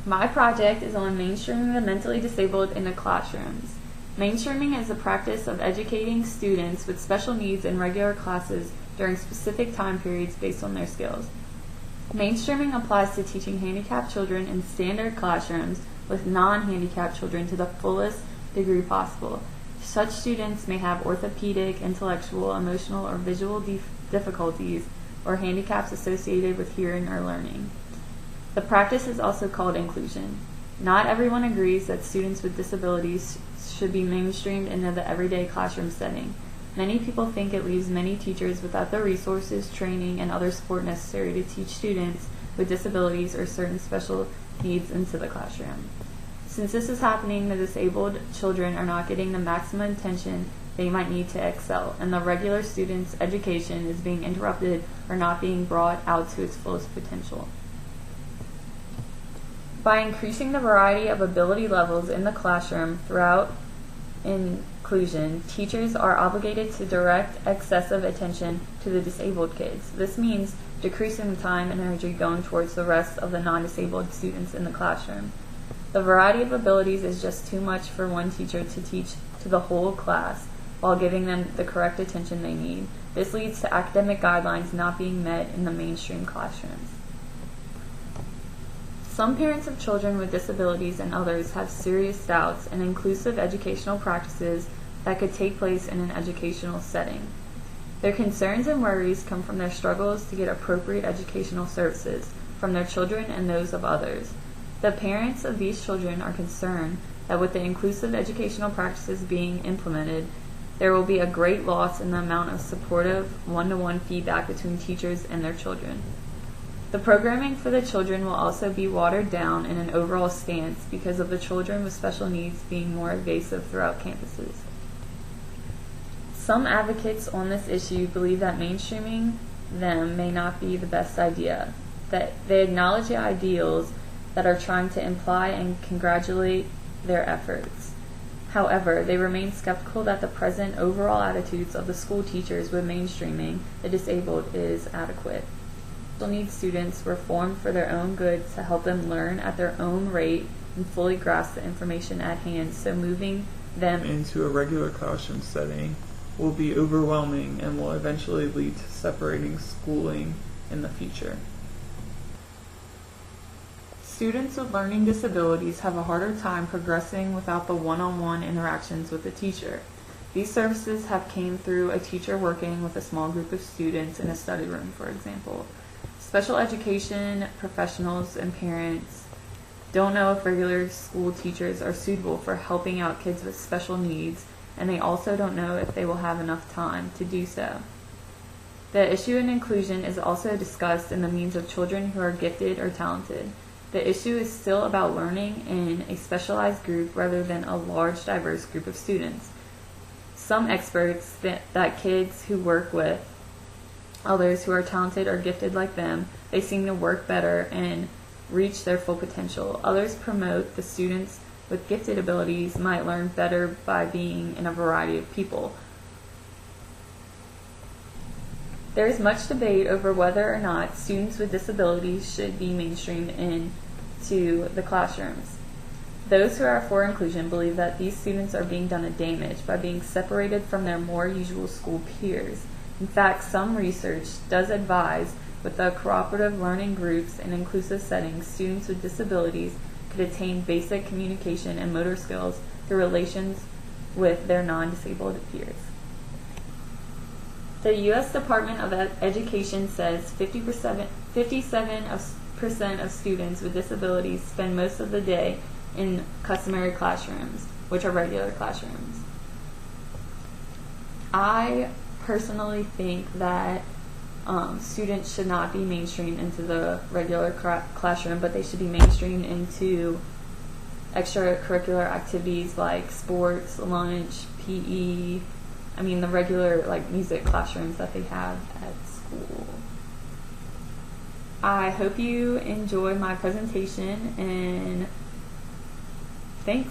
My project is on mainstreaming the mentally disabled into classrooms. Mainstreaming is the practice of educating students with special needs in regular classes during specific time periods based on their skills. Mainstreaming applies to teaching handicapped children in standard classrooms with non-handicapped children to the fullest degree possible. Such students may have orthopedic, intellectual, emotional, or visual difficulties or handicaps associated with hearing or learning. The practice is also called inclusion. Not everyone agrees that students with disabilities should be mainstreamed into the everyday classroom setting. Many people think it leaves many teachers without the resources, training, and other support necessary to teach students with disabilities or certain special needs into the classroom. Since this is happening, the disabled children are not getting the maximum attention they might need to excel, and the regular student's education is being interrupted or not being brought out to its fullest potential. By increasing the variety of ability levels in the classroom throughout inclusion, teachers are obligated to direct excessive attention to the disabled kids. This means decreasing the time and energy going towards the rest of the non-disabled students in the classroom. The variety of abilities is just too much for one teacher to teach to the whole class while giving them the correct attention they need. This leads to academic guidelines not being met in the mainstream classrooms. Some parents of children with disabilities and others have serious doubts in inclusive educational practices that could take place in an educational setting. Their concerns and worries come from their struggles to get appropriate educational services from their children and those of others. The parents of these children are concerned that with the inclusive educational practices being implemented, there will be a great loss in the amount of supportive one-to-one feedback between teachers and their children. The programming for the children will also be watered down in an overall stance because of the children with special needs being more evasive throughout campuses. Some advocates on this issue believe that mainstreaming them may not be the best idea, that they acknowledge the ideals that are trying to imply and congratulate their efforts. However, they remain skeptical that the present overall attitudes of the school teachers with mainstreaming the disabled is adequate. Special needs students were formed for their own good to help them learn at their own rate and fully grasp the information at hand, so moving them into a regular classroom setting will be overwhelming and will eventually lead to separating schooling in the future. Students with learning disabilities have a harder time progressing without the one-on-one interactions with the teacher. These services have came through a teacher working with a small group of students in a study room, for example. Special education professionals and parents don't know if regular school teachers are suitable for helping out kids with special needs, and they also don't know if they will have enough time to do so. The issue in inclusion is also discussed in the means of children who are gifted or talented. The issue is still about learning in a specialized group rather than a large, diverse group of students. Some experts think that kids who work with others who are talented or gifted like them, they seem to work better and reach their full potential. Others promote the students with gifted abilities might learn better by being in a variety of people. There is much debate over whether or not students with disabilities should be mainstreamed into the classrooms. Those who are for inclusion believe that these students are being done a damage by being separated from their more usual school peers. In fact, some research does advise with the cooperative learning groups in inclusive settings, students with disabilities could attain basic communication and motor skills through relations with their non-disabled peers. The U.S. Department of Education says 57% of students with disabilities spend most of the day in customary classrooms, which are regular classrooms. I personally think that students should not be mainstreamed into the regular classroom, but they should be mainstreamed into extracurricular activities like sports, lunch, PE, the regular music classrooms that they have at school. I hope you enjoy my presentation, and thanks.